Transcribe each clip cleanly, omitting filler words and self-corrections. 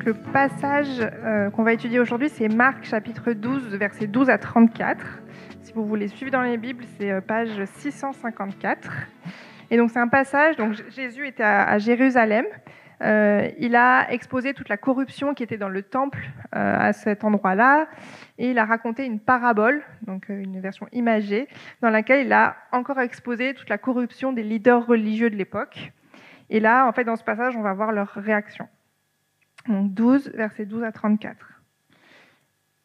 Donc le passage qu'on va étudier aujourd'hui, c'est Marc chapitre 12, versets 12 à 34. Si vous voulez suivre dans les Bibles, c'est page 654. Et donc c'est un passage, donc Jésus était à Jérusalem. Il a exposé toute la corruption qui était dans le temple à cet endroit-là, et il a raconté une parabole, donc une version imagée, dans laquelle il a encore exposé toute la corruption des leaders religieux de l'époque. Et là, en fait, dans ce passage, on va voir leur réaction. Donc 12, versets 12 à 34.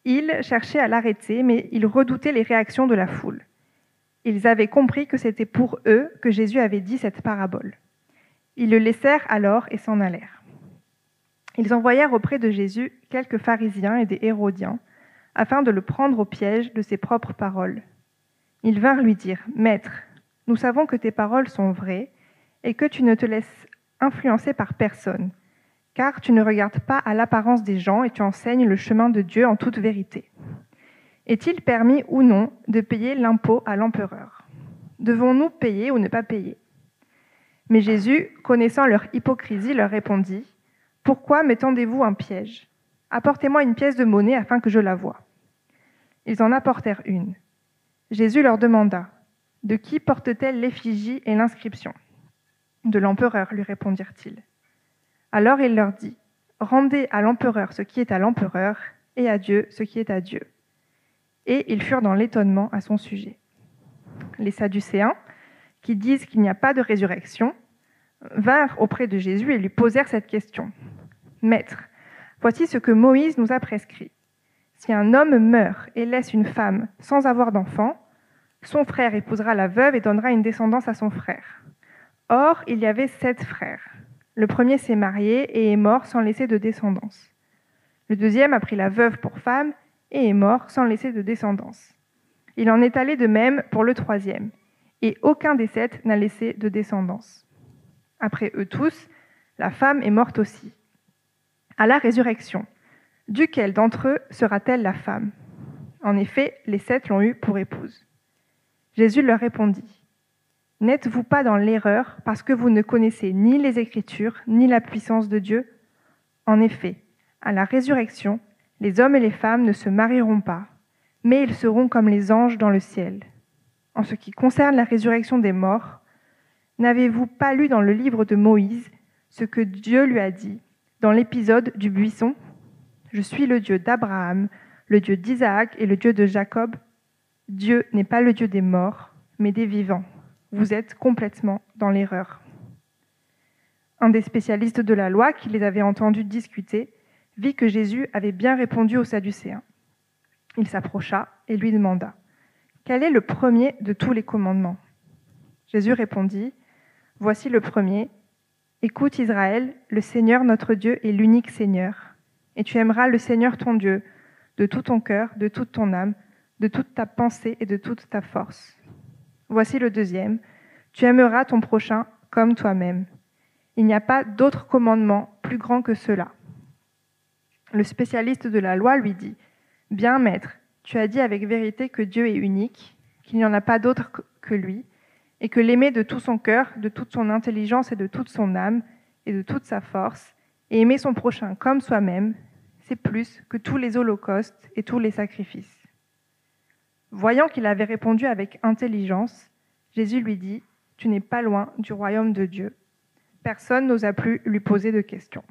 Ils cherchaient à l'arrêter, mais ils redoutaient les réactions de la foule. Ils avaient compris que c'était pour eux que Jésus avait dit cette parabole. Ils le laissèrent alors et s'en allèrent. Ils envoyèrent auprès de Jésus quelques pharisiens et des hérodiens, afin de le prendre au piège de ses propres paroles. Ils vinrent lui dire : « Maître, nous savons que tes paroles sont vraies et que tu ne te laisses influencer par personne, car tu ne regardes pas à l'apparence des gens et tu enseignes le chemin de Dieu en toute vérité. Est-il permis ou non de payer l'impôt à l'empereur ? Devons-nous payer ou ne pas payer ? » Mais Jésus, connaissant leur hypocrisie, leur répondit : « Pourquoi me tendez-vous un piège ? Apportez-moi une pièce de monnaie afin que je la voie. » Ils en apportèrent une. Jésus leur demanda : « De qui porte-t-elle l'effigie et l'inscription ? » ?»« De l'empereur, lui répondirent-ils. Alors il leur dit : « Rendez à l'empereur ce qui est à l'empereur, et à Dieu ce qui est à Dieu. » Et ils furent dans l'étonnement à son sujet. Les Sadducéens, qui disent qu'il n'y a pas de résurrection, vinrent auprès de Jésus et lui posèrent cette question. « Maître, voici ce que Moïse nous a prescrit. Si un homme meurt et laisse une femme sans avoir d'enfant, son frère épousera la veuve et donnera une descendance à son frère. Or, il y avait 7 frères. Le premier s'est marié et est mort sans laisser de descendance. Le deuxième a pris la veuve pour femme et est mort sans laisser de descendance. Il en est allé de même pour le troisième, et aucun des 7 n'a laissé de descendance. Après eux tous, la femme est morte aussi. À la résurrection, duquel d'entre eux sera-t-elle la femme ? En effet, les 7 l'ont eue pour épouse. » Jésus leur répondit : « N'êtes-vous pas dans l'erreur parce que vous ne connaissez ni les Écritures, ni la puissance de Dieu ? En effet, à la résurrection, les hommes et les femmes ne se marieront pas, mais ils seront comme les anges dans le ciel. En ce qui concerne la résurrection des morts, n'avez-vous pas lu dans le livre de Moïse ce que Dieu lui a dit dans l'épisode du buisson ? Je suis le Dieu d'Abraham, le Dieu d'Isaac et le Dieu de Jacob. Dieu n'est pas le Dieu des morts, mais des vivants. Vous êtes complètement dans l'erreur. » Un des spécialistes de la loi qui les avait entendus discuter vit que Jésus avait bien répondu aux Sadducéens. Il s'approcha et lui demanda : « Quel est le premier de tous les commandements ? » Jésus répondit : « Voici le premier. Écoute Israël, le Seigneur notre Dieu est l'unique Seigneur. Et tu aimeras le Seigneur ton Dieu de tout ton cœur, de toute ton âme, de toute ta pensée et de toute ta force. Voici le deuxième. Tu aimeras ton prochain comme toi-même. Il n'y a pas d'autre commandement plus grand que cela. » Le spécialiste de la loi lui dit : « Bien, maître, tu as dit avec vérité que Dieu est unique, qu'il n'y en a pas d'autre que lui, et que l'aimer de tout son cœur, de toute son intelligence et de toute son âme, et de toute sa force, et aimer son prochain comme soi-même, c'est plus que tous les holocaustes et tous les sacrifices. » Voyant qu'il avait répondu avec intelligence, Jésus lui dit : « Tu n'es pas loin du royaume de Dieu. » Personne n'osa plus lui poser de questions.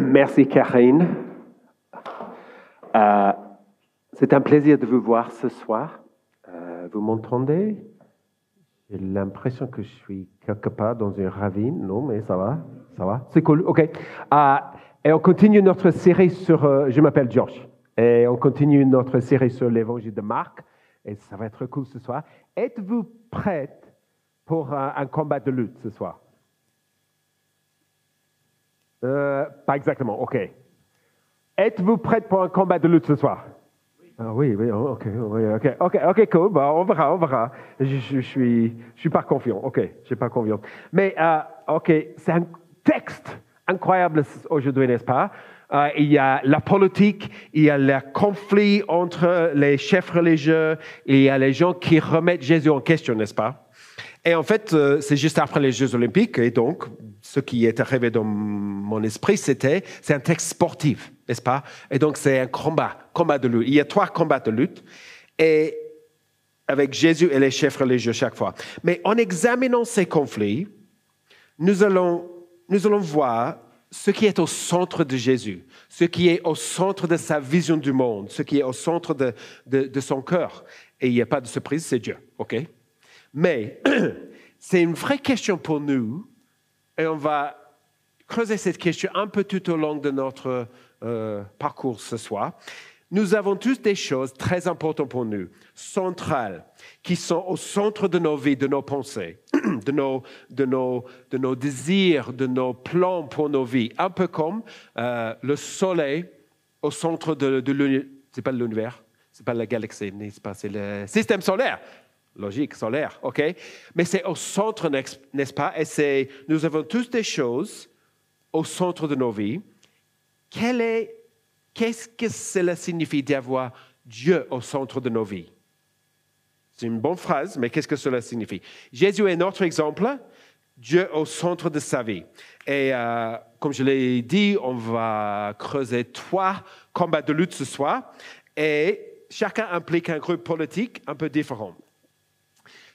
Merci Karine. C'est un plaisir de vous voir ce soir. Vous m'entendez ? J'ai l'impression que je suis quelque part dans une ravine. Non, mais ça va. C'est cool, ok. Et on continue notre série sur... je m'appelle Josh. Et on continue notre série sur l'évangile de Marc. Et ça va être cool ce soir. Êtes-vous prête pour un combat de lutte ce soir ? Pas exactement, ok. Êtes-vous prête pour un combat de lutte ce soir ? Ah oui, ok, cool. Bah, on verra. Je suis pas confiant. Ok, je suis pas confiant. Mais ok, c'est un texte incroyable aujourd'hui, n'est-ce pas ? il y a la politique, il y a le conflit entre les chefs religieux, il y a les gens qui remettent Jésus en question, n'est-ce pas? Et en fait, c'est juste après les Jeux Olympiques, et donc, ce qui est arrivé dans mon esprit, c'est un texte sportif, n'est-ce pas? Et donc, c'est un combat de lutte. Il y a 3 combats de lutte, et avec Jésus et les chefs religieux chaque fois. Mais en examinant ces conflits, nous allons voir ce qui est au centre de Jésus, ce qui est au centre de sa vision du monde, ce qui est au centre de son cœur. Et il n'y a pas de surprise, c'est Dieu, ok? Mais c'est une vraie question pour nous, et on va creuser cette question un peu tout au long de notre parcours ce soir. Nous avons tous des choses très importantes pour nous, centrales, qui sont au centre de nos vies, de nos pensées, de nos désirs, de nos plans pour nos vies. Un peu comme le soleil au centre de l'univers. Ce n'est pas l'univers, ce n'est pas la galaxie, c'est le système solaire. Logique, solaire, OK? Mais c'est au centre, n'est-ce pas? Et nous avons tous des choses au centre de nos vies. Qu'est-ce que cela signifie d'avoir Dieu au centre de nos vies? C'est une bonne phrase, mais qu'est-ce que cela signifie? Jésus est notre exemple, Dieu au centre de sa vie. Et comme je l'ai dit, on va creuser 3 combats de lutte ce soir, et chacun implique un groupe politique un peu différent.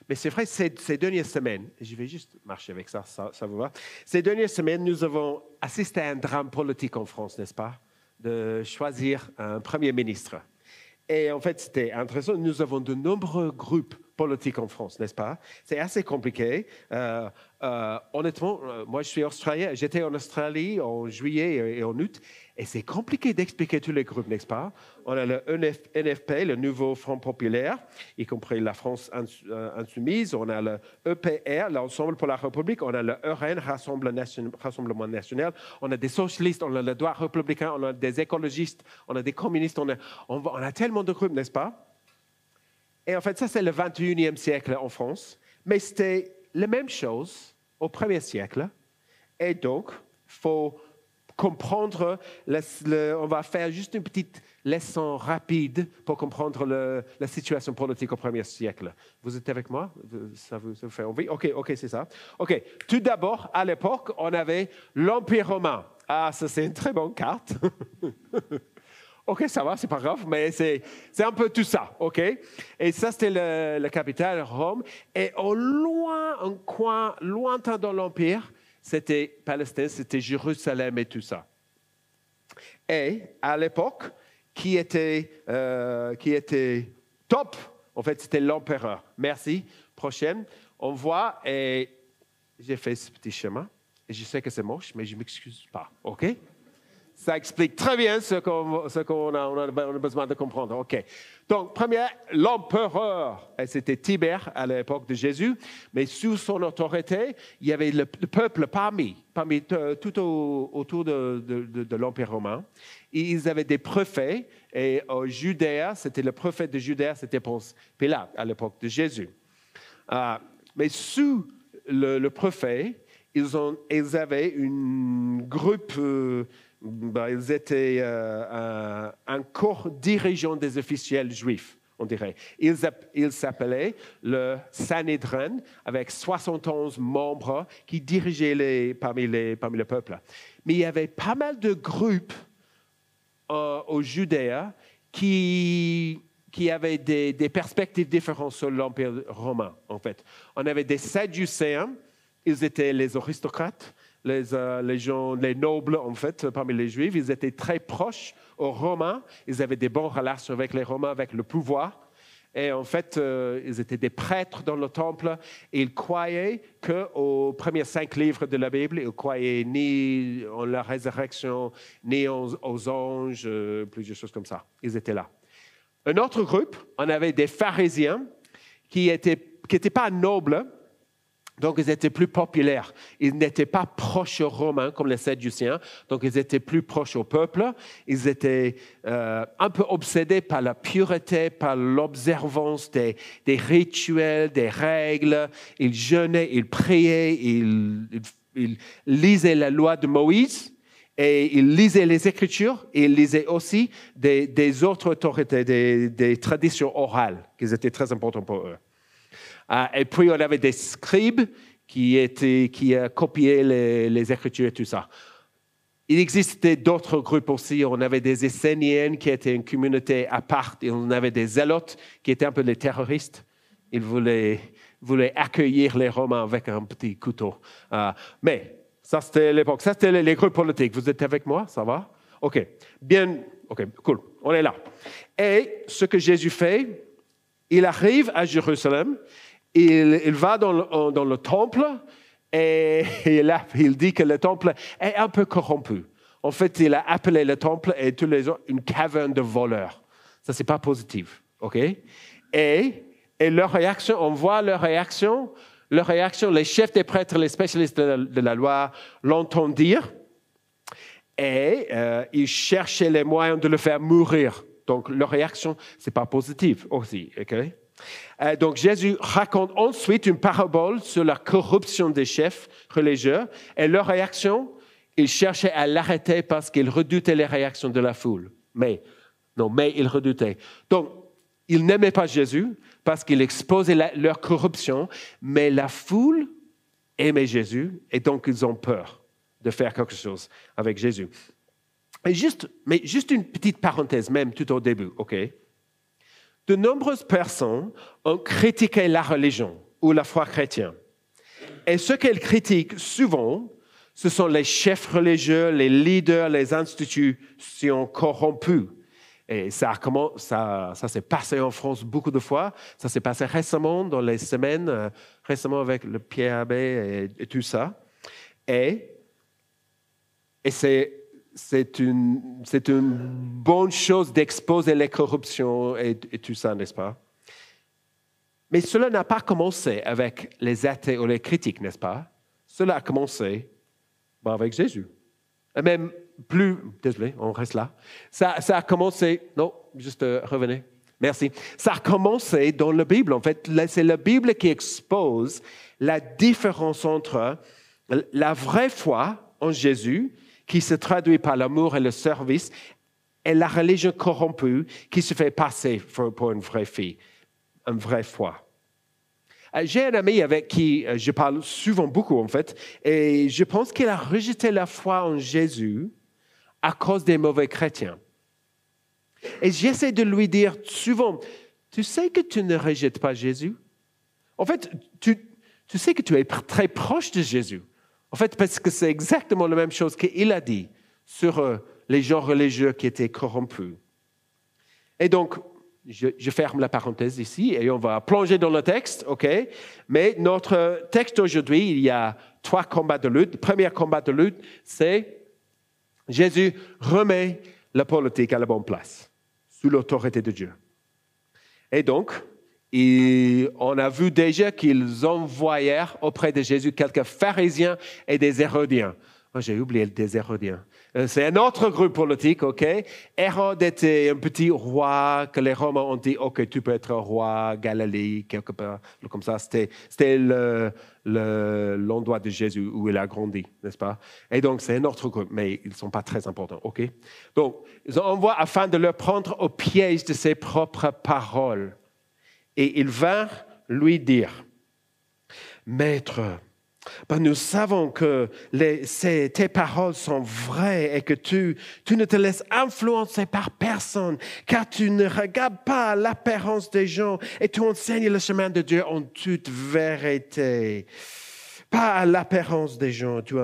Mais c'est vrai, ces dernières semaines, je vais juste marcher avec ça vous va? Ces dernières semaines, nous avons assisté à un drame politique en France, n'est-ce pas? De choisir un Premier ministre. Et en fait, c'était intéressant. Nous avons de nombreux groupes politiques en France, n'est-ce pas? C'est assez compliqué. Honnêtement, moi, je suis australien. J'étais en Australie en juillet et en août. Et c'est compliqué d'expliquer tous les groupes, n'est-ce pas? On a le NFP, le Nouveau Front Populaire, y compris la France Insoumise. On a le EPR, l'Ensemble pour la République. On a le RN, Rassemblement National. On a des socialistes, on a le droit républicain, on a des écologistes, on a des communistes. On a tellement de groupes, n'est-ce pas? Et en fait, ça, c'est le 21e siècle en France. Mais c'était la même chose au 1er siècle. Et donc, il faut comprendre, on va faire juste une petite leçon rapide pour comprendre la situation politique au 1er siècle. Vous êtes avec moi? Ça vous fait envie? OK, c'est ça. OK, tout d'abord, à l'époque, on avait l'Empire romain. Ah, ça, c'est une très bonne carte. OK, ça va, c'est pas grave, mais c'est un peu tout ça, OK? Et ça, c'était la capitale, Rome. Et au loin, un coin lointain dans l'Empire, c'était Palestine, c'était Jérusalem et tout ça. Et à l'époque, qui était top, en fait, c'était l'empereur. Merci. Prochaine, on voit, et j'ai fait ce petit chemin, et je sais que c'est moche, mais je ne m'excuse pas, OK? Ça explique très bien ce qu'on a besoin de comprendre. OK. Donc, première, l'empereur, c'était Tibère à l'époque de Jésus, mais sous son autorité, il y avait le peuple parmi tout autour de l'Empire romain. Et ils avaient des préfets, et au Judée, c'était le prophète de Judée, c'était Ponce Pilate à l'époque de Jésus. Mais sous le préfet, ils avaient un groupe... ils étaient un corps dirigeant des officiels juifs, on dirait. Ils s'appelaient le Sanhédrin, avec 71 membres qui dirigeaient parmi le peuple. Mais il y avait pas mal de groupes au Judée qui avaient des perspectives différentes sur l'Empire romain, en fait. On avait des Sadducéens, ils étaient les aristocrates, les gens, les nobles, en fait, parmi les Juifs. Ils étaient très proches aux Romains. Ils avaient des bonnes relations avec les Romains, avec le pouvoir. Et en fait, ils étaient des prêtres dans le temple. Et ils croyaient qu'aux premiers 5 livres de la Bible, ils ne croyaient ni en la résurrection, ni aux anges, plusieurs choses comme ça. Ils étaient là. Un autre groupe, on avait des pharisiens qui n'étaient pas nobles. Donc, ils étaient plus populaires. Ils n'étaient pas proches aux Romains comme les Sadducéens. Donc, ils étaient plus proches au peuple. Ils étaient un peu obsédés par la pureté, par l'observance des rituels, des règles. Ils jeûnaient, ils priaient, ils lisaient la loi de Moïse. Et ils lisaient les Écritures et ils lisaient aussi des autres autorités, des traditions orales qui étaient très importantes pour eux. Et puis, on avait des scribes qui copiaient les Écritures et tout ça. Il existait d'autres groupes aussi. On avait des Esséniennes qui étaient une communauté à part. Et on avait des Zélotes qui étaient un peu des terroristes. Ils voulaient accueillir les Romains avec un petit couteau. Mais ça, c'était l'époque. Ça, c'était les groupes politiques. Vous êtes avec moi? Ça va? OK. Bien. OK, cool. On est là. Et ce que Jésus fait, il arrive à Jérusalem. Il va dans le temple. Et là, il dit que le temple est un peu corrompu. En fait, il a appelé le temple et tous les autres une caverne de voleurs. Ça, c'est pas positif, ok? Et leur réaction, on voit leur réaction. Les chefs des prêtres, les spécialistes de la loi l'entendent dire. Et ils cherchaient les moyens de le faire mourir. Donc, leur réaction, c'est pas positif aussi, ok? Donc, Jésus raconte ensuite une parabole sur la corruption des chefs religieux et leur réaction, ils cherchaient à l'arrêter parce qu'ils redoutaient les réactions de la foule. Mais ils redoutaient. Donc, ils n'aimaient pas Jésus parce qu'il exposait leur corruption, mais la foule aimait Jésus et donc ils ont peur de faire quelque chose avec Jésus. Mais juste une petite parenthèse même tout au début, ok? De nombreuses personnes ont critiqué la religion ou la foi chrétienne. Et ce qu'elles critiquent souvent, ce sont les chefs religieux, les leaders, les institutions corrompues. Et ça s'est passé en France beaucoup de fois. Ça s'est passé récemment, dans les semaines, récemment avec le Pierre Abbé et tout ça. Et c'est une bonne chose d'exposer les corruptions et tout ça, n'est-ce pas? Mais cela n'a pas commencé avec les athées ou les critiques, n'est-ce pas? Cela a commencé avec Jésus. Et même plus, désolé, on reste là. Ça a commencé, non, juste revenez. Merci. Ça a commencé dans la Bible. En fait, c'est la Bible qui expose la différence entre la vraie foi en Jésus, qui se traduit par l'amour et le service, et la religion corrompue qui se fait passer pour une vraie fille, une vraie foi. J'ai un ami avec qui je parle souvent beaucoup, en fait, et je pense qu'il a rejeté la foi en Jésus à cause des mauvais chrétiens. Et j'essaie de lui dire souvent, tu sais que tu ne rejettes pas Jésus? En fait, tu sais que tu es très proche de Jésus. En fait, parce que c'est exactement la même chose qu'il a dit sur les gens religieux qui étaient corrompus. Et donc, je ferme la parenthèse ici et on va plonger dans le texte, ok? Mais notre texte aujourd'hui, il y a 3 combats de lutte. Le premier combat de lutte, c'est Jésus remet la politique à la bonne place, sous l'autorité de Dieu. Et donc, on a vu déjà qu'ils envoyèrent auprès de Jésus quelques pharisiens et des hérodiens. J'ai oublié des hérodiens. C'est un autre groupe politique, ok? Hérode était un petit roi que les Romains ont dit, ok, tu peux être roi, Galilée, quelque part, comme ça. C'était l'endroit de Jésus où il a grandi, n'est-ce pas? Et donc, c'est un autre groupe, mais ils ne sont pas très importants, ok? Donc, ils envoient afin de leur prendre au piège de ses propres paroles. Et ils vinrent lui dire, « Maître, nous savons que tes paroles sont vraies et que tu ne te laisses influencer par personne, car tu ne regardes pas l'apparence des gens et tu enseignes le chemin de Dieu en toute vérité. Pas à l'apparence des gens, tu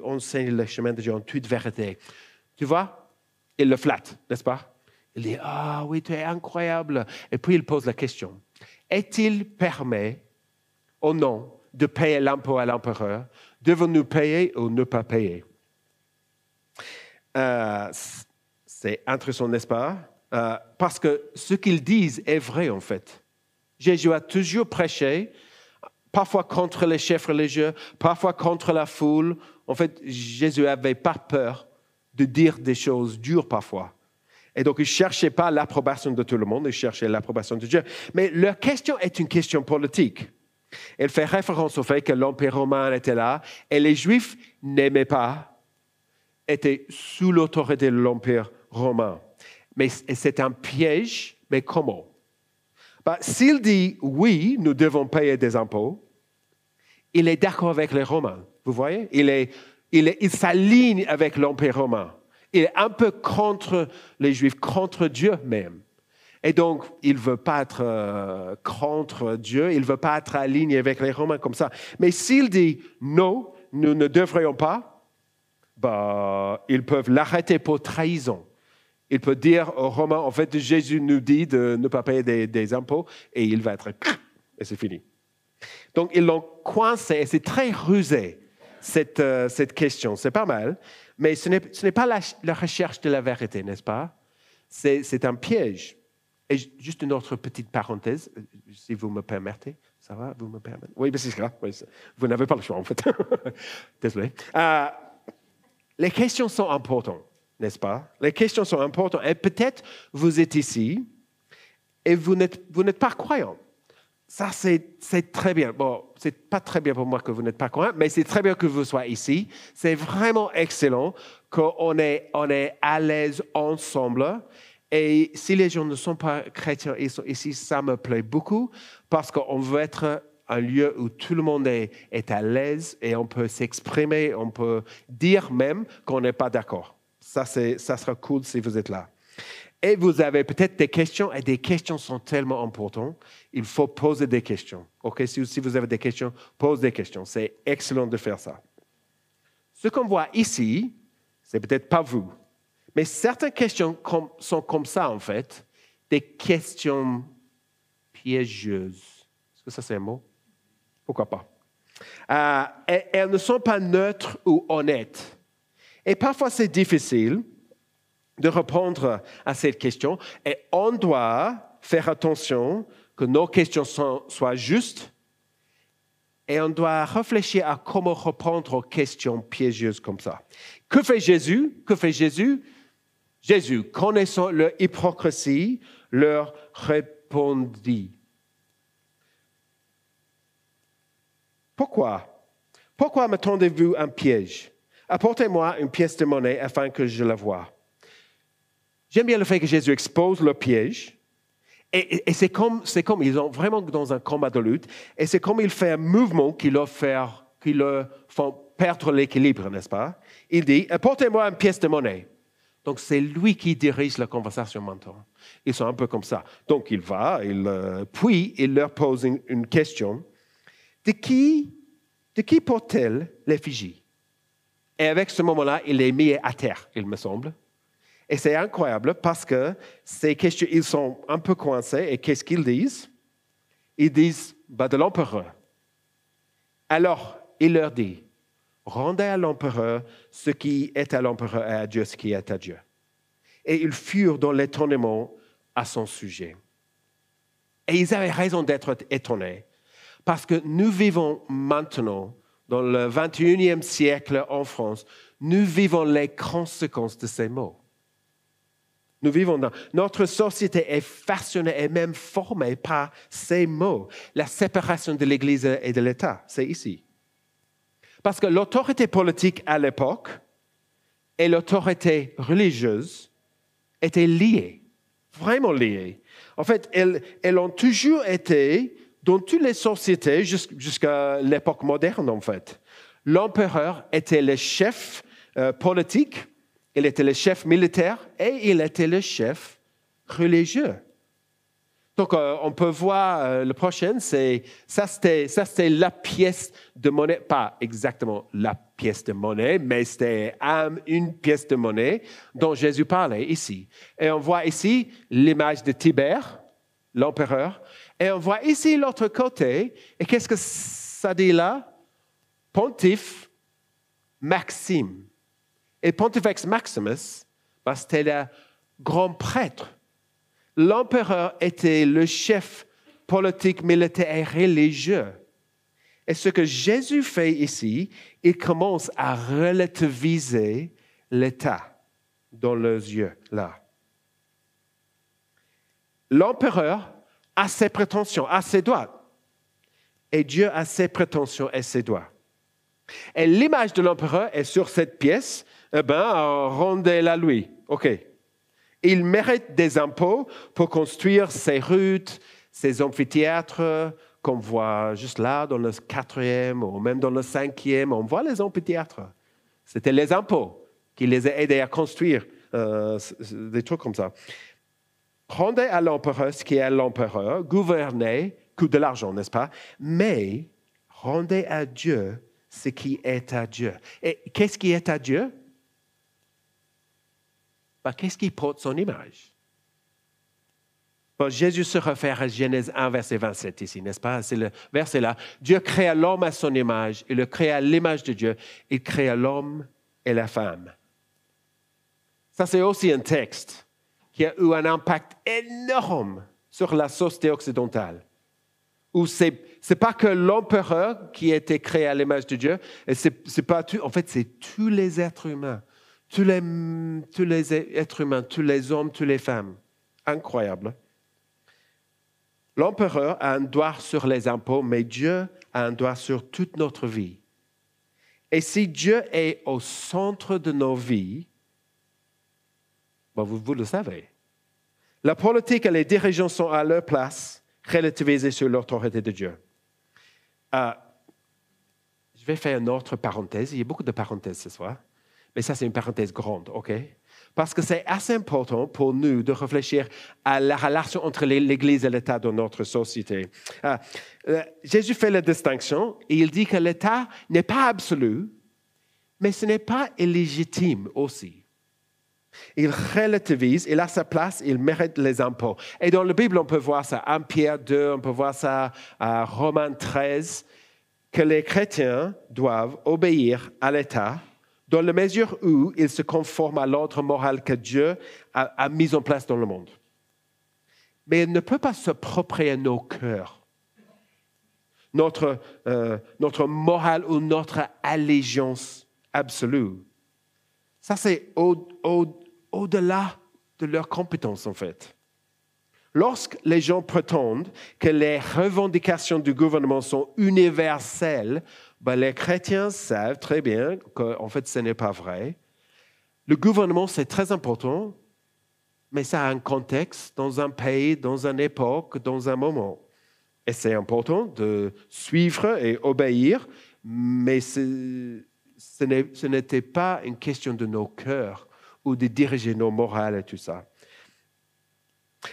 enseignes le chemin de Dieu en toute vérité. » Tu vois? Il le flatte, n'est-ce pas? Il dit, « Ah oui, tu es incroyable. » Et puis il pose la question, « Est-il permis ou non de payer l'impôt à l'empereur? Devons-nous payer ou ne pas payer? » C'est intéressant, n'est-ce pas? Parce que ce qu'ils disent est vrai, en fait. Jésus a toujours prêché, parfois contre les chefs religieux, parfois contre la foule. En fait, Jésus n'avait pas peur de dire des choses dures parfois. Et donc, ils ne cherchaient pas l'approbation de tout le monde, ils cherchaient l'approbation de Dieu. Mais leur question est une question politique. Elle fait référence au fait que l'Empire romain était là et les Juifs n'aimaient pas était sous l'autorité de l'Empire romain. Mais c'est un piège, mais comment? S'il dit oui, nous devons payer des impôts, il est d'accord avec les Romains, vous voyez? Il s'aligne avec l'Empire romain. Il est un peu contre les Juifs, contre Dieu même. Et donc, il ne veut pas être contre Dieu, il ne veut pas être aligné avec les Romains comme ça. Mais s'il dit non, nous ne devrions pas, ils peuvent l'arrêter pour trahison. Il peut dire aux Romains, en fait, Jésus nous dit de ne pas payer des impôts, et il va être... Et c'est fini. Donc, ils l'ont coincé, et c'est très rusé, cette question. C'est pas mal, mais ce n'est pas la recherche de la vérité, n'est-ce pas? C'est un piège. Et juste une autre petite parenthèse, si vous me permettez. Ça va, vous me permettez? Oui, mais c'est ça. Oui, vous n'avez pas le choix, en fait. Désolé. Les questions sont importantes, n'est-ce pas? Les questions sont importantes. Et peut-être vous êtes ici et vous n'êtes pas croyant. Ça, c'est très bien. Bon, c'est pas très bien pour moi que vous n'êtes pas croyant, mais c'est très bien que vous soyez ici. C'est vraiment excellent qu'on est à l'aise ensemble. Et si les gens ne sont pas chrétiens ici, ça me plaît beaucoup parce qu'on veut être un lieu où tout le monde est à l'aise et on peut s'exprimer, on peut dire même qu'on n'est pas d'accord. Ça sera cool si vous êtes là. Et vous avez peut-être des questions, et des questions sont tellement importantes. Il faut poser des questions. Okay? Si vous avez des questions, posez des questions. C'est excellent de faire ça. Ce qu'on voit ici, c'est peut-être pas vous. Mais certaines questions sont comme ça, en fait, des questions piégeuses. Est-ce que ça, c'est un mot? Pourquoi pas? Elles ne sont pas neutres ou honnêtes. Et parfois, c'est difficile de répondre à cette question. Et on doit faire attention que nos questions soient justes. Et on doit réfléchir à comment répondre aux questions piégeuses comme ça. Que fait Jésus? Jésus, connaissant leur hypocrisie, leur répondit. Pourquoi m'attendez-vous un piège? Apportez-moi une pièce de monnaie afin que je la voie. J'aime bien le fait que Jésus expose le piège. Et c'est comme ils sont vraiment dans un combat de lutte. Et c'est comme il fait un mouvement qui leur font perdre l'équilibre, n'est-ce pas? Il dit, apportez-moi une pièce de monnaie. Donc, c'est lui qui dirige la conversation maintenant. Ils sont un peu comme ça. Donc, il va, puis il leur pose une question. De qui porte-t-elle l'effigie? Et avec ce moment-là, il est mis à terre, il me semble. Et c'est incroyable parce que ces questions, ils sont un peu coincés. Et qu'est-ce qu'ils disent? Ils disent, de l'empereur. Alors, il leur dit, rendez à l'empereur ce qui est à l'empereur et à Dieu ce qui est à Dieu. Et ils furent dans l'étonnement à son sujet. Et ils avaient raison d'être étonnés parce que nous vivons maintenant, dans le 21e siècle en France, nous vivons les conséquences de ces mots. Notre société est façonnée et même formée par ces mots. La séparation de l'Église et de l'État, c'est ici. Parce que l'autorité politique à l'époque et l'autorité religieuse étaient liées, vraiment liées. En fait, elles ont toujours été dans toutes les sociétés jusqu'à l'époque moderne, en fait. L'empereur était le chef politique, il était le chef militaire et il était le chef religieux. Donc, on peut voir le prochain, ça c'était la pièce de monnaie, pas exactement la pièce de monnaie, mais c'était une pièce de monnaie dont Jésus parlait ici. Et on voit ici l'image de Tibère, l'empereur, et on voit ici l'autre côté, et qu'est-ce que ça dit là? Pontife Maxime. Et Pontifex Maximus, c'était le grand prêtre. L'empereur était le chef politique, militaire et religieux. Et ce que Jésus fait ici, il commence à relativiser l'État dans leurs yeux, là. L'empereur a ses prétentions, a ses droits. Et Dieu a ses prétentions et ses droits. Et l'image de l'empereur est sur cette pièce, rendez-la lui. OK. Il mérite des impôts pour construire ses routes, ses amphithéâtres, qu'on voit juste là, dans le 4e ou même dans le 5e. On voit les amphithéâtres. C'était les impôts qui les a aidés à construire des trucs comme ça. Rendez à l'empereur ce qui est à l'empereur, gouvernez, coûte de l'argent, n'est-ce pas? Mais rendez à Dieu ce qui est à Dieu. Et qu'est-ce qui est à Dieu? Qu'est-ce qui porte son image? Jésus se réfère à Genèse 1, verset 27 ici, n'est-ce pas? C'est le verset là. Dieu créa l'homme à son image. Il le créa à l'image de Dieu. Il créa l'homme et la femme. Ça, c'est aussi un texte qui a eu un impact énorme sur la société occidentale. Où c'est pas que l'empereur qui a été créé à l'image de Dieu, et c'est pas tout, en fait, c'est tous les êtres humains. Tous les êtres humains, tous les hommes, toutes les femmes. Incroyable. L'empereur a un droit sur les impôts, mais Dieu a un droit sur toute notre vie. Et si Dieu est au centre de nos vies, vous le savez. La politique et les dirigeants sont à leur place, relativisés sur l'autorité de Dieu. Je vais faire une autre parenthèse. Il y a beaucoup de parenthèses ce soir. Mais ça, c'est une parenthèse grande, OK? Parce que c'est assez important pour nous de réfléchir à la relation entre l'Église et l'État dans notre société. Jésus fait la distinction et il dit que l'État n'est pas absolu, mais ce n'est pas illégitime aussi. Il relativise, il a sa place, il mérite les impôts. Et dans la Bible, on peut voir ça, 1 Pierre 2, on peut voir ça à Romains 13, que les chrétiens doivent obéir à l'État dans la mesure où ils se conforment à l'ordre moral que Dieu a mis en place dans le monde. Mais il ne peut pas s'approprier nos cœurs, notre morale ou notre allégeance absolue. Ça, c'est au-delà de leurs compétences, en fait. Lorsque les gens prétendent que les revendications du gouvernement sont universelles, les chrétiens savent très bien qu'en fait, ce n'est pas vrai. Le gouvernement, c'est très important, mais ça a un contexte dans un pays, dans une époque, dans un moment. Et c'est important de suivre et obéir, mais ce n'était pas une question de nos cœurs ou de diriger nos morales et tout ça.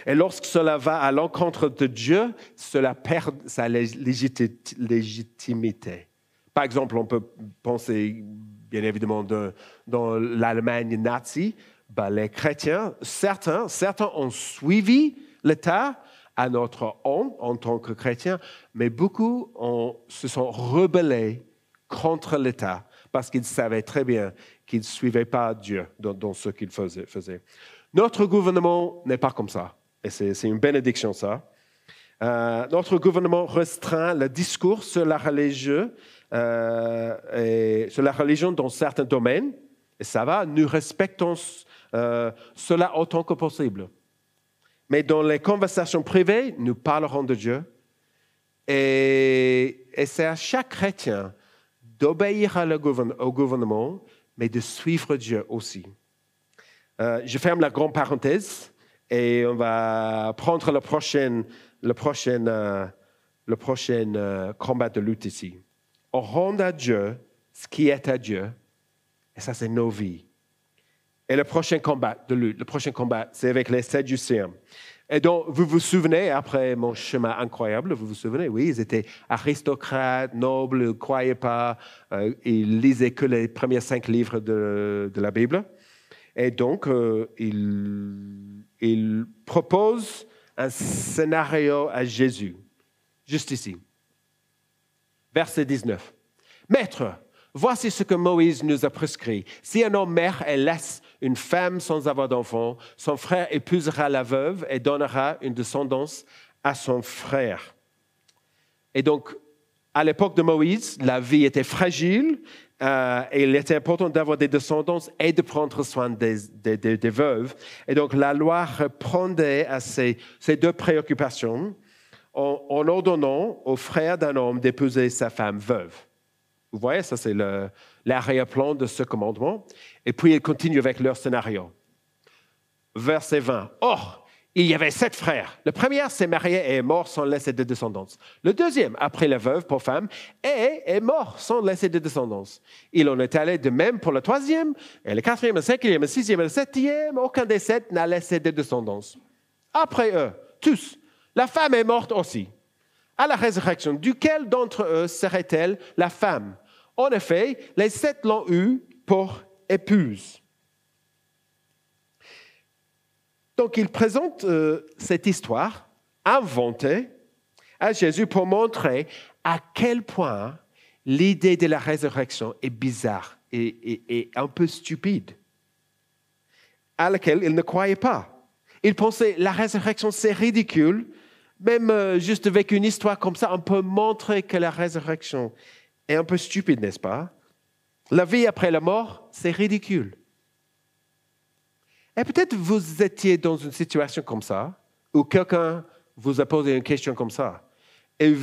Et lorsque cela va à l'encontre de Dieu, cela perd sa légitimité. Par exemple, on peut penser, bien évidemment, dans l'Allemagne nazie, les chrétiens, certains ont suivi l'État à notre honte en tant que chrétiens, mais beaucoup se sont rebellés contre l'État parce qu'ils savaient très bien qu'ils ne suivaient pas Dieu dans ce qu'ils faisaient. Notre gouvernement n'est pas comme ça. Et c'est une bénédiction, ça. Notre gouvernement restreint le discours sur la religion dans certains domaines. Et ça va, nous respectons cela autant que possible. Mais dans les conversations privées, nous parlerons de Dieu. Et c'est à chaque chrétien d'obéir au gouvernement, mais de suivre Dieu aussi. Je ferme la grande parenthèse. Et on va prendre le prochain combat de lutte ici. On rend à Dieu ce qui est à Dieu, et ça, c'est nos vies. Et le prochain combat de lutte, c'est avec les Sadducéens. Et donc, vous vous souvenez, après mon chemin incroyable, vous vous souvenez, oui, ils étaient aristocrates, nobles, ils ne croyaient pas, ils lisaient que les premiers 5 livres de la Bible. Et donc, il propose un scénario à Jésus, juste ici. Verset 19. « Maître, voici ce que Moïse nous a prescrit. Si un homme meurt et laisse une femme sans avoir d'enfant, son frère épousera la veuve et donnera une descendance à son frère. » Et donc, à l'époque de Moïse, la vie était fragile et il était important d'avoir des descendants et de prendre soin des veuves. Et donc, la loi répondait à ces 2 préoccupations en ordonnant au frère d'un homme d'épouser sa femme veuve. Vous voyez, ça c'est l'arrière-plan de ce commandement. Et puis il continue avec leur scénario. Verset 20. Or, il y avait 7 frères. Le premier s'est marié et est mort sans laisser de descendance. Le deuxième, après la veuve pour femme, est mort sans laisser de descendance. Il en est allé de même pour le troisième, et le quatrième, le cinquième, le sixième et le septième. Aucun des 7 n'a laissé de descendance. Après eux, tous, la femme est morte aussi. À la résurrection, duquel d'entre eux serait-elle la femme? En effet, les 7 l'ont eue pour épouse. Donc, il présente cette histoire inventée à Jésus pour montrer à quel point l'idée de la résurrection est bizarre et un peu stupide, à laquelle il ne croyait pas. Il pensait la résurrection, c'est ridicule. Même juste avec une histoire comme ça, on peut montrer que la résurrection est un peu stupide, n'est-ce pas? La vie après la mort, c'est ridicule. Et peut-être vous étiez dans une situation comme ça, où quelqu'un vous a posé une question comme ça. Et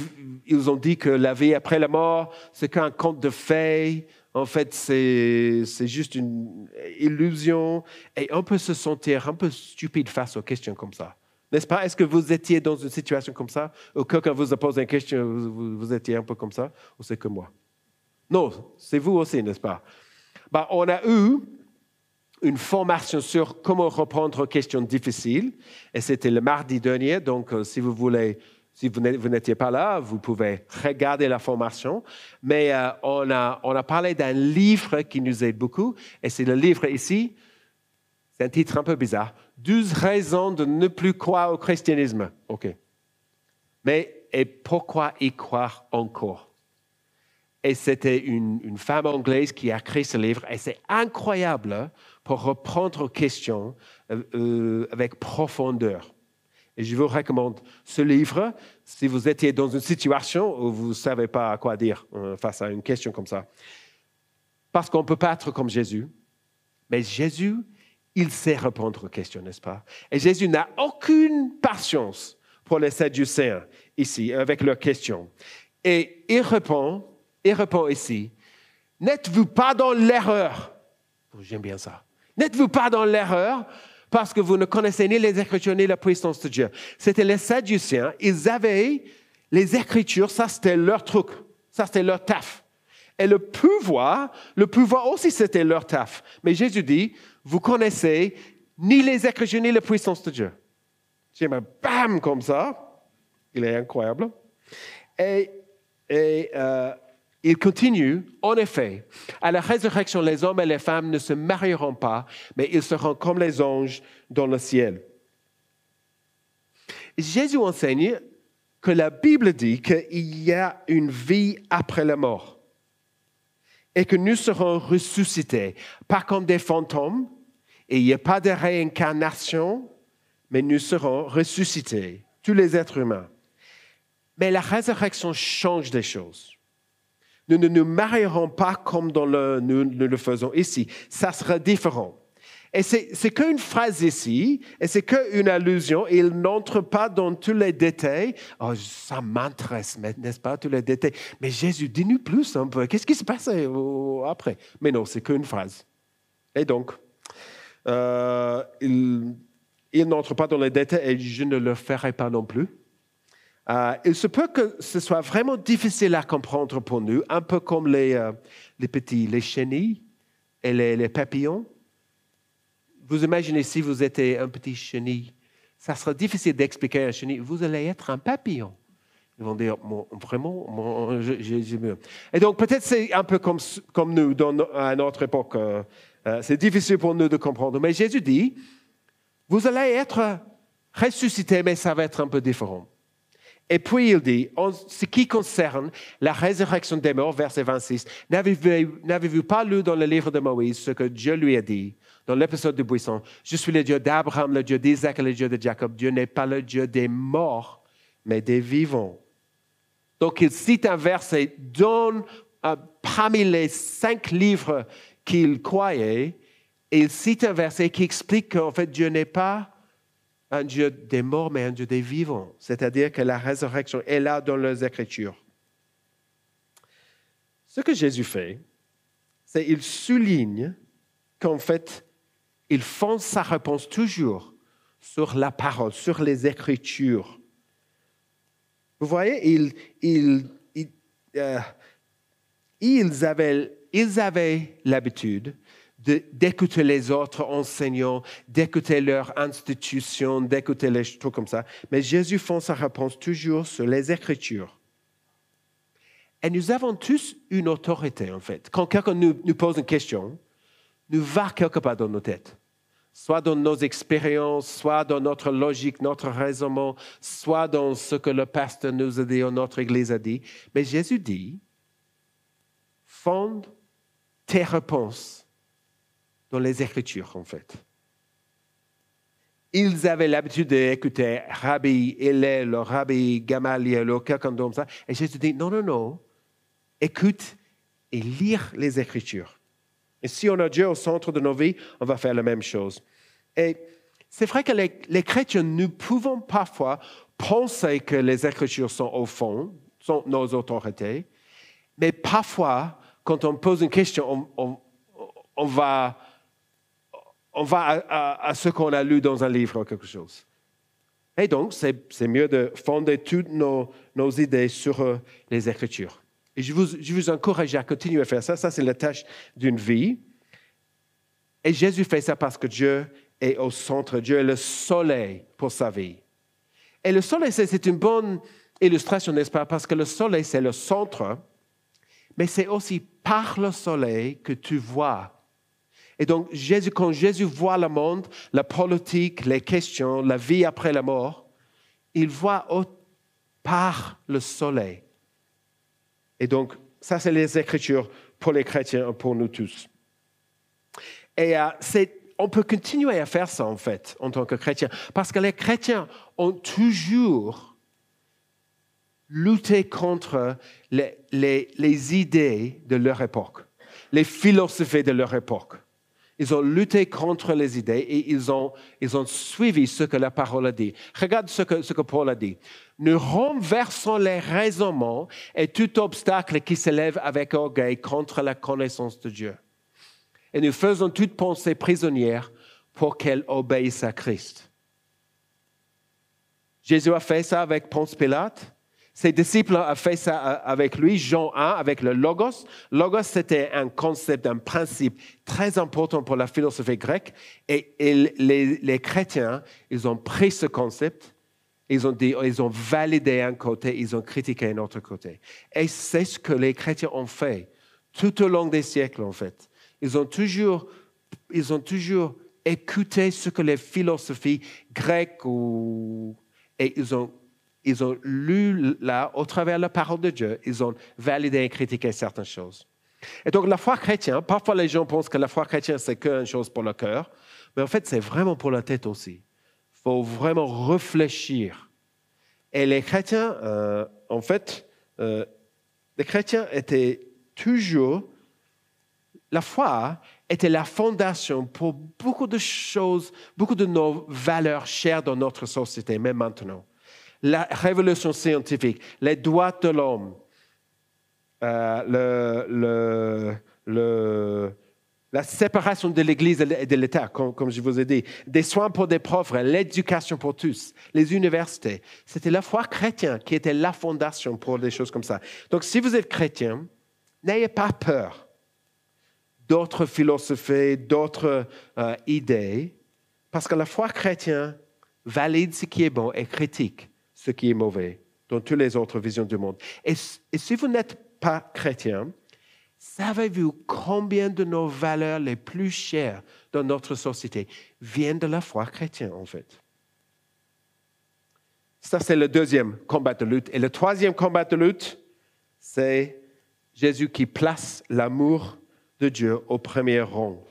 ils ont dit que la vie après la mort, c'est qu'un conte de fées. En fait, c'est juste une illusion. Et on peut se sentir un peu stupide face aux questions comme ça. N'est-ce pas? Est-ce que vous étiez dans une situation comme ça, où quelqu'un vous a posé une question, vous étiez un peu comme ça, ou c'est que moi? Non, c'est vous aussi, n'est-ce pas? On a eu une formation sur comment répondre aux questions difficiles, et c'était le mardi dernier, donc si vous voulez, si vous n'étiez pas là, vous pouvez regarder la formation, mais on a parlé d'un livre qui nous aide beaucoup, et c'est le livre ici, c'est un titre un peu bizarre, 12 raisons de ne plus croire au christianisme. OK. Mais et pourquoi y croire encore? Et c'était une femme anglaise qui a écrit ce livre, et c'est incroyable pour répondre aux questions avec profondeur. Et je vous recommande ce livre si vous étiez dans une situation où vous ne savez pas quoi dire face à une question comme ça. Parce qu'on ne peut pas être comme Jésus, mais Jésus, il sait répondre aux questions, n'est-ce pas? Et Jésus n'a aucune patience pour les Sadducéens ici, avec leurs questions. Et il répond ici, n'êtes-vous pas dans l'erreur? J'aime bien ça. N'êtes-vous pas dans l'erreur parce que vous ne connaissez ni les Écritures ni la puissance de Dieu? C'était les Sadducéens, ils avaient les Écritures, ça c'était leur truc, ça c'était leur taf. Et le pouvoir aussi c'était leur taf. Mais Jésus dit, vous connaissez ni les Écritures ni la puissance de Dieu. J'aime bam comme ça, il est incroyable. Et il continue, en effet, à la résurrection, les hommes et les femmes ne se marieront pas, mais ils seront comme les anges dans le ciel. Jésus enseigne que la Bible dit qu'il y a une vie après la mort et que nous serons ressuscités, pas comme des fantômes, et il n'y a pas de réincarnation, mais nous serons ressuscités, tous les êtres humains. Mais la résurrection change des choses. Nous ne nous marierons pas comme nous le faisons ici. Ça sera différent. Et c'est qu'une phrase ici, et c'est qu'une allusion, et il n'entre pas dans tous les détails. Oh, ça m'intéresse, n'est-ce pas, tous les détails. Mais Jésus, dis-nous plus un peu. Qu'est-ce qui se passe après? Mais non, c'est qu'une phrase. Et donc, il n'entre pas dans les détails, et je ne le ferai pas non plus. Il se peut que ce soit vraiment difficile à comprendre pour nous, un peu comme les chenilles et les papillons. Vous imaginez si vous étiez un petit chenille, ça sera difficile d'expliquer à un chenille, vous allez être un papillon. Ils vont dire, vraiment, j'ai mieux. Et donc peut-être c'est un peu comme nous à notre époque. C'est difficile pour nous de comprendre. Mais Jésus dit, vous allez être ressuscités, mais ça va être un peu différent. Et puis il dit, en ce qui concerne la résurrection des morts, verset 26, n'avez-vous pas lu dans le livre de Moïse ce que Dieu lui a dit dans l'épisode du buisson? Je suis le Dieu d'Abraham, le Dieu d'Isaac et le Dieu de Jacob. Dieu n'est pas le Dieu des morts, mais des vivants. Donc il cite un verset parmi les 5 livres qu'il croyait, et il cite un verset qui explique qu'en fait Dieu n'est pas un Dieu des morts, mais un Dieu des vivants. C'est-à-dire que la résurrection est là dans les Écritures. ce que Jésus fait, c'est qu'il souligne qu'en fait, il fonde sa réponse toujours sur la parole, sur les Écritures. Vous voyez, ils avaient l'habitude d'écouter les autres enseignants, d'écouter leur institution, d'écouter les trucs comme ça. Mais Jésus fonde sa réponse toujours sur les Écritures. Et nous avons tous une autorité, en fait. Quand quelqu'un nous pose une question, nous va quelque part dans nos têtes. Soit dans nos expériences, soit dans notre logique, notre raisonnement, soit dans ce que le pasteur nous a dit ou notre Église a dit. Mais Jésus dit, fonde tes réponses dans les Écritures, en fait. Ils avaient l'habitude d'écouter Rabbi Hillel, le Rabbi Gamaliel, ou quelqu'un comme ça. Et Jésus dit, non. Écoute et lire les Écritures. Et si on a Dieu au centre de nos vies, on va faire la même chose. Et c'est vrai que les chrétiens, nous pouvons parfois penser que les Écritures sont au fond, sont nos autorités, mais parfois, quand on pose une question, on va à ce qu'on a lu dans un livre ou quelque chose. Et donc, c'est mieux de fonder toutes nos idées sur les Écritures. Et je vous encourage à continuer à faire ça. Ça, c'est la tâche d'une vie. Et Jésus fait ça parce que Dieu est au centre. Dieu est le soleil pour sa vie. Et le soleil, c'est une bonne illustration, n'est-ce pas? Parce que le soleil, c'est le centre, mais c'est aussi par le soleil que tu vois. Et donc, quand Jésus voit le monde, la politique, les questions, la vie après la mort, il voit par le soleil. Et donc, ça, c'est les Écritures pour les chrétiens, pour nous tous. Et on peut continuer à faire ça, en fait, en tant que chrétien, parce que les chrétiens ont toujours lutté contre les idées de leur époque, les philosophies de leur époque. Ils ont lutté contre les idées et ils ont suivi ce que la parole a dit. Regarde ce que Paul a dit. Nous renversons les raisonnements et tout obstacle qui s'élève avec orgueil contre la connaissance de Dieu. Et nous faisons toute pensée prisonnière pour qu'elle obéisse à Christ. Jésus a fait ça avec Ponce Pilate. Ses disciples ont fait ça avec lui, Jean 1, avec le Logos. Logos, c'était un concept, un principe très important pour la philosophie grecque. Et les chrétiens, ils ont pris ce concept, ils ont validé un côté, ils ont critiqué un autre côté. Et c'est ce que les chrétiens ont fait tout au long des siècles, en fait. Ils ont toujours écouté ce que les philosophies grecques et ils ont lu là, au travers de la parole de Dieu, ils ont validé et critiqué certaines choses. Et donc, la foi chrétienne, parfois les gens pensent que la foi chrétienne, c'est qu'une chose pour le cœur, mais en fait, c'est vraiment pour la tête aussi. Il faut vraiment réfléchir. Et les chrétiens, les chrétiens étaient toujours, la foi était la fondation pour beaucoup de choses, beaucoup de nos valeurs chères dans notre société, même maintenant. La révolution scientifique, les droits de l'homme, la séparation de l'Église et de l'État, comme je vous ai dit, des soins pour des pauvres, l'éducation pour tous, les universités. C'était la foi chrétienne qui était la fondation pour des choses comme ça. Donc, si vous êtes chrétien, n'ayez pas peur d'autres philosophies, d'autres idées, parce que la foi chrétienne valide ce qui est bon et critique ce qui est mauvais dans toutes les autres visions du monde. Et si vous n'êtes pas chrétien, savez-vous combien de nos valeurs les plus chères dans notre société viennent de la foi chrétienne, en fait? Ça, c'est le deuxième combat de lutte. Et le troisième combat de lutte, c'est Jésus qui place l'amour de Dieu au premier rang.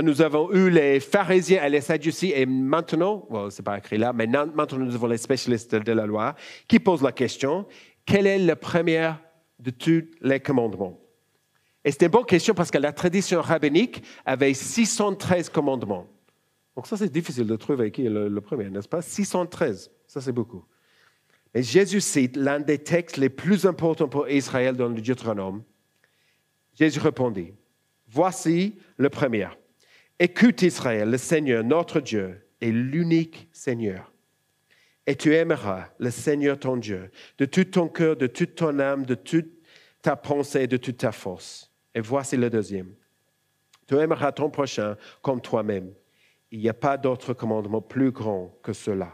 Nous avons eu les pharisiens et les sadduciens et maintenant, ce n'est pas écrit là, mais maintenant nous avons les spécialistes de la loi qui posent la question, quel est le premier de tous les commandements? Et c'est une bonne question parce que la tradition rabbinique avait 613 commandements. Donc ça, c'est difficile de trouver qui est le premier, n'est-ce pas? 613, ça c'est beaucoup. Et Jésus cite l'un des textes les plus importants pour Israël dans le Deutéronome. Jésus répondit, « Voici le premier. Écoute Israël, le Seigneur, notre Dieu, est l'unique Seigneur. Et tu aimeras le Seigneur ton Dieu de tout ton cœur, de toute ton âme, de toute ta pensée, de toute ta force. » Et voici le deuxième. « Tu aimeras ton prochain comme toi-même. Il n'y a pas d'autre commandement plus grand que cela. »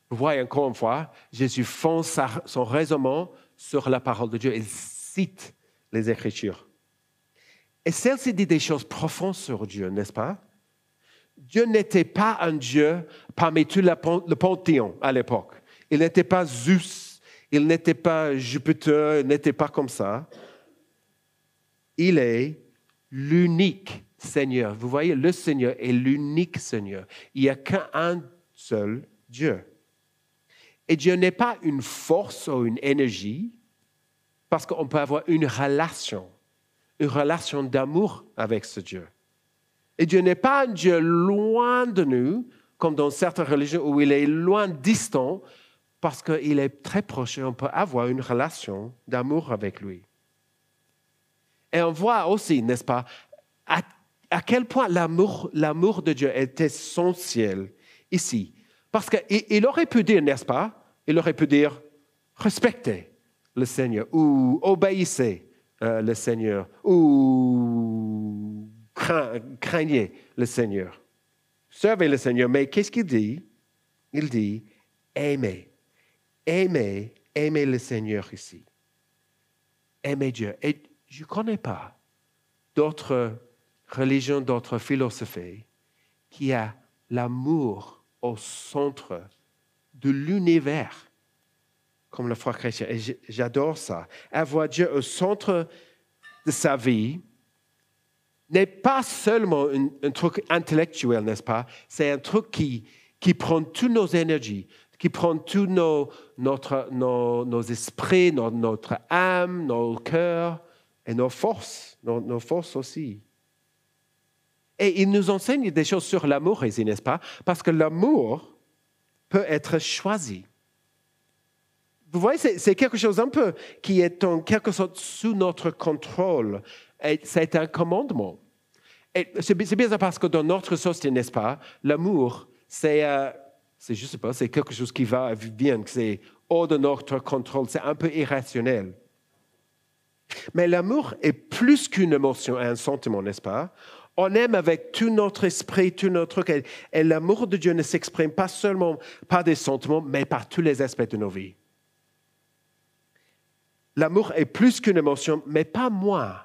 Vous voyez encore une fois, Jésus fonde son raisonnement sur la parole de Dieu. Il cite les Écritures. Et celle-ci dit des choses profondes sur Dieu, n'est-ce pas? Dieu n'était pas un Dieu parmi tout le panthéon à l'époque. Il n'était pas Zeus, il n'était pas Jupiter, il n'était pas comme ça. Il est l'unique Seigneur. Vous voyez, le Seigneur est l'unique Seigneur. Il n'y a qu'un seul Dieu. Et Dieu n'est pas une force ou une énergie, parce qu'on peut avoir une relation d'amour avec ce Dieu. Et Dieu n'est pas un Dieu loin de nous, comme dans certaines religions où il est loin, distant, parce qu'il est très proche et on peut avoir une relation d'amour avec lui. Et on voit aussi, n'est-ce pas, à quel point l'amour de Dieu est essentiel ici. Parce qu'il aurait pu dire, n'est-ce pas, il aurait pu dire, respectez le Seigneur ou obéissez le Seigneur ou craignez le Seigneur. Servez le Seigneur. Mais qu'est-ce qu'il dit? Il dit, aimez. Aimez le Seigneur ici. Aimez Dieu. Et je ne connais pas d'autres religions, d'autres philosophies qui a l'amour au centre de l'univers, comme la foi chrétienne. Et j'adore ça. Avoir Dieu au centre de sa vie n'est pas seulement un truc intellectuel, n'est-ce pas? C'est un truc qui prend toutes nos énergies, qui prend tous nos esprits, notre âme, nos cœurs et nos forces aussi. Et il nous enseigne des choses sur l'amour ici, n'est-ce pas? Parce que l'amour peut être choisi. Vous voyez, c'est quelque chose un peu qui est en quelque sorte sous notre contrôle. Et c'est un commandement. Et c'est bizarre parce que dans notre société, n'est-ce pas, l'amour, je sais pas, c'est quelque chose qui va et vient, c'est hors de notre contrôle, c'est un peu irrationnel. Mais l'amour est plus qu'une émotion et un sentiment, n'est-ce pas? On aime avec tout notre esprit, tout notre cœur. Et l'amour de Dieu ne s'exprime pas seulement par des sentiments, mais par tous les aspects de nos vies. L'amour est plus qu'une émotion, mais pas moins.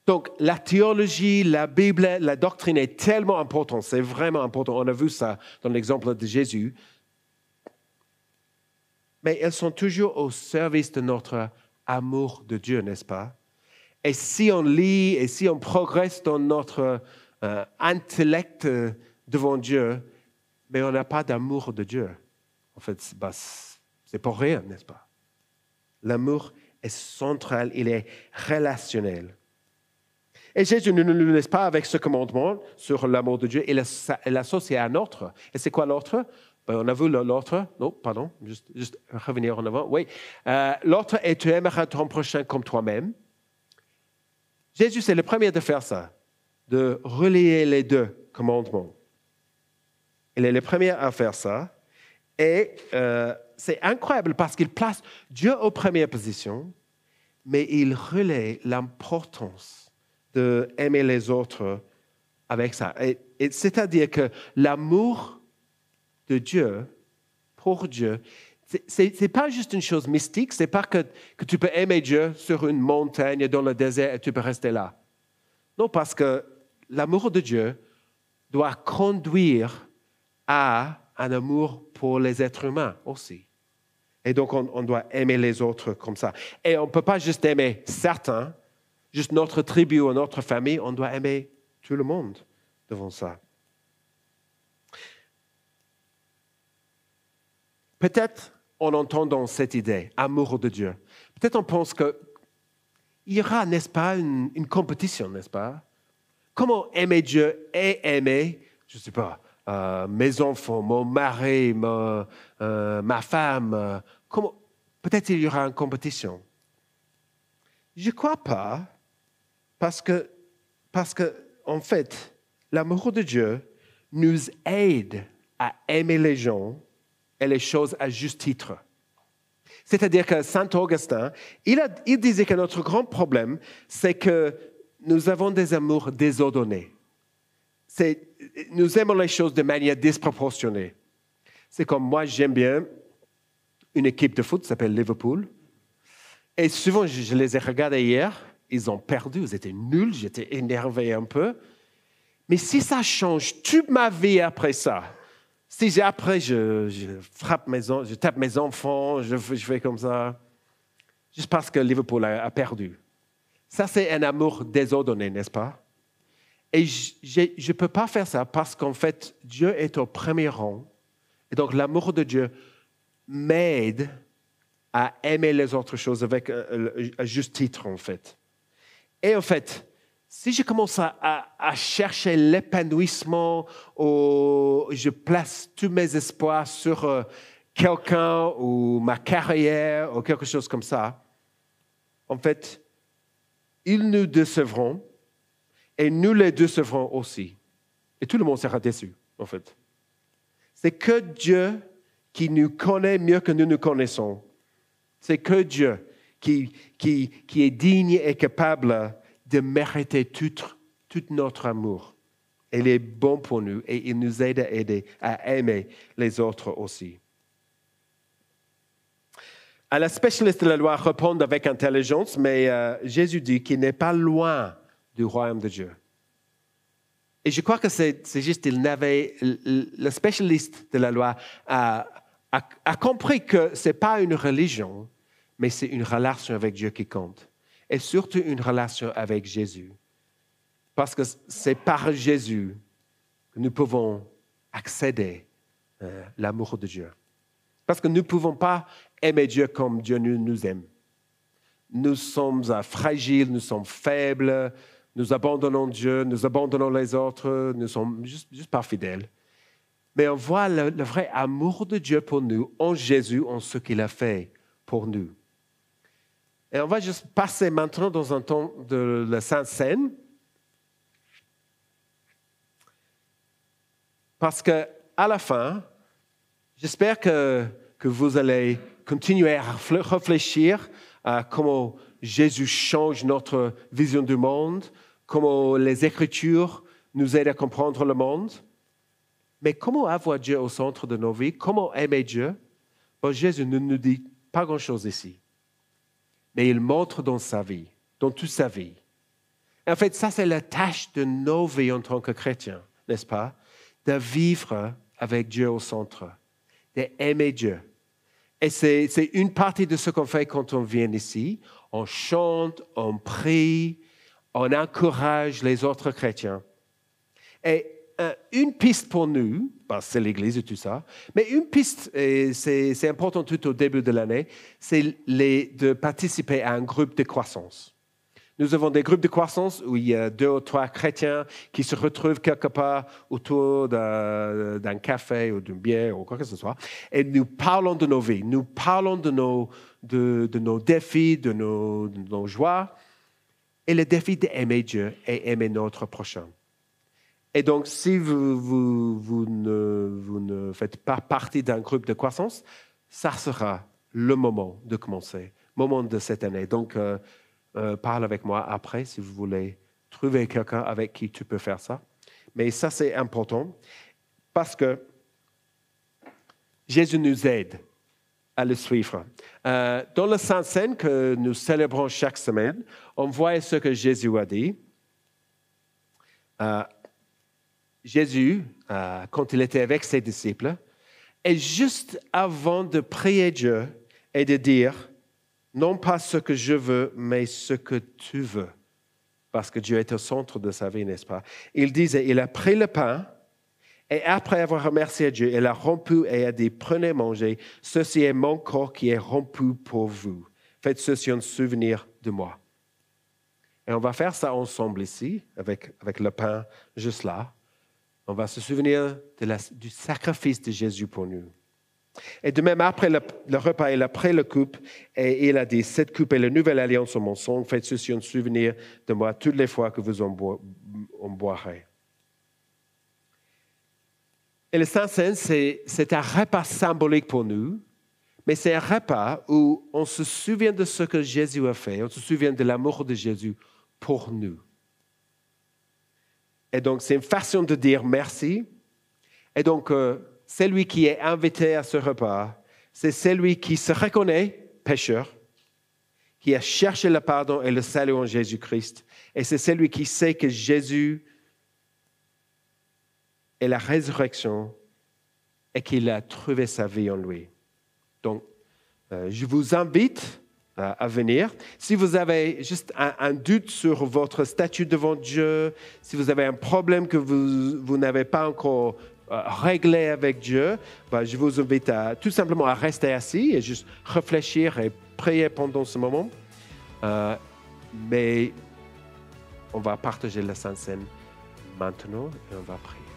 Donc, la théologie, la Bible, la doctrine est tellement importante. C'est vraiment important. On a vu ça dans l'exemple de Jésus. Mais elles sont toujours au service de notre amour de Dieu, n'est-ce pas? Et si on lit et si on progresse dans notre intellect devant Dieu, mais on n'a pas d'amour de Dieu. En fait, c'est pour rien, n'est-ce pas? L'amour est central, il est relationnel. Et Jésus ne nous laisse pas avec ce commandement sur l'amour de Dieu, il l'associe à un autre. Et c'est quoi l'autre? On a vu l'autre. Non, pardon, juste revenir en avant. Oui, l'autre est tu aimeras ton prochain comme toi-même. Jésus, c'est le premier de faire ça, de relier les deux commandements. Il est le premier à faire ça. Et c'est incroyable parce qu'il place Dieu aux premières positions, mais il relaie l'importance d'aimer les autres avec ça. Et c'est-à-dire que l'amour de Dieu, pour Dieu, ce n'est pas juste une chose mystique, ce n'est pas que tu peux aimer Dieu sur une montagne dans le désert et tu peux rester là. Non, parce que l'amour de Dieu doit conduire à un amour pour les êtres humains aussi. Et donc, on doit aimer les autres comme ça. Et on ne peut pas juste aimer certains, juste notre tribu ou notre famille, on doit aimer tout le monde devant ça. Peut-être en entendant cette idée, amour de Dieu, peut-être on pense qu'il y aura, n'est-ce pas, une compétition, n'est-ce pas? Comment aimer Dieu et aimer, je ne sais pas, mes enfants, mon mari, ma femme, peut-être il y aura une compétition. Je ne crois pas, parce que, en fait, l'amour de Dieu nous aide à aimer les gens et les choses à juste titre. C'est-à-dire que Saint Augustin, il disait que notre grand problème, c'est que nous avons des amours désordonnés. Nous aimons les choses de manière disproportionnée. C'est comme moi, j'aime bien une équipe de foot qui s'appelle Liverpool. Et souvent, je les ai regardés hier. Ils ont perdu, ils étaient nuls, j'étais énervé un peu. Mais si ça change toute ma vie après ça, si après je tape mes enfants, je fais comme ça, juste parce que Liverpool a perdu. Ça, c'est un amour désordonné, n'est-ce pas? Et je ne peux pas faire ça parce qu'en fait, Dieu est au premier rang. Et donc, l'amour de Dieu m'aide à aimer les autres choses avec un juste titre, en fait. Et en fait, si je commence à chercher l'épanouissement, ou je place tous mes espoirs sur quelqu'un ou ma carrière ou quelque chose comme ça, en fait, ils nous décevront et nous les décevrons aussi. Et tout le monde sera déçu, en fait. C'est que Dieu qui nous connaît mieux que nous nous connaissons. C'est que Dieu qui est digne et capable de mériter tout notre amour. Il est bon pour nous et il nous aide à aimer les autres aussi. À la spécialiste de la loi répondre avec intelligence, mais Jésus dit qu'il n'est pas loin du royaume de Dieu. Et je crois que c'est juste, le spécialiste de la loi a compris que ce n'est pas une religion, mais c'est une relation avec Dieu qui compte. Et surtout une relation avec Jésus. Parce que c'est par Jésus que nous pouvons accéder à l'amour de Dieu. Parce que nous ne pouvons pas aimer Dieu comme Dieu nous aime. Nous sommes fragiles, nous sommes faibles, nous abandonnons Dieu, nous abandonnons les autres, nous sommes juste pas fidèles. Mais on voit le vrai amour de Dieu pour nous en Jésus, en ce qu'il a fait pour nous. Et on va juste passer maintenant dans un temps de la Sainte Seine. Parce qu'à la fin, j'espère que vous allez continuer à réfléchir à comment Jésus change notre vision du monde, comment les Écritures nous aident à comprendre le monde. Mais comment avoir Dieu au centre de nos vies? Comment aimer Dieu? Bon, Jésus ne nous dit pas grand-chose ici. Mais il montre dans sa vie, dans toute sa vie. En fait, ça, c'est la tâche de nos vies en tant que chrétiens, n'est-ce pas? De vivre avec Dieu au centre, d'aimer Dieu. Et c'est une partie de ce qu'on fait quand on vient ici. On chante, on prie, on encourage les autres chrétiens. Et une piste pour nous, c'est l'Église et tout ça, mais une piste, et c'est important tout au début de l'année, c'est de participer à un groupe de croissance. Nous avons des groupes de croissance où il y a 2 ou 3 chrétiens qui se retrouvent quelque part autour d'un café ou d'une bière ou quoi que ce soit, et nous parlons de nos vies, nous parlons de nos défis, de nos joies, et le défi d'aimer Dieu et aimer notre prochain. Et donc, si vous ne faites pas partie d'un groupe de croissance, ça sera le moment de commencer, moment de cette année. Donc, parle avec moi après si vous voulez trouver quelqu'un avec qui tu peux faire ça. Mais ça, c'est important parce que Jésus nous aide à le suivre. Dans la Sainte Seine que nous célébrons chaque semaine, on voit ce que Jésus a dit. Jésus, quand il était avec ses disciples, et juste avant de prier Dieu et de dire, non pas ce que je veux, mais ce que tu veux, parce que Dieu est au centre de sa vie, n'est-ce pas? Il disait, il a pris le pain, et après avoir remercié Dieu, il a rompu et a dit, prenez, mangez, ceci est mon corps qui est rompu pour vous. Faites ceci en souvenir de moi. Et on va faire ça ensemble ici, avec le pain juste là. On va se souvenir du sacrifice de Jésus pour nous. Et de même, après le repas, il a pris la coupe et il a dit, cette coupe est la nouvelle alliance en mon sang. Faites ceci en souvenir de moi toutes les fois que vous en boirez. Et le Saint-Seine, c'est un repas symbolique pour nous, mais c'est un repas où on se souvient de ce que Jésus a fait, on se souvient de l'amour de Jésus pour nous. Et donc, c'est une façon de dire merci. Et donc, celui qui est invité à ce repas, c'est celui qui se reconnaît pécheur, qui a cherché le pardon et le salut en Jésus-Christ. Et c'est celui qui sait que Jésus est la résurrection et qu'il a trouvé sa vie en lui. Donc, je vous invite à venir. Si vous avez juste un doute sur votre statut devant Dieu, si vous avez un problème que vous n'avez pas encore réglé avec Dieu, je vous invite tout simplement à rester assis et juste réfléchir et prier pendant ce moment. Mais on va partager la Sainte Seine maintenant et on va prier.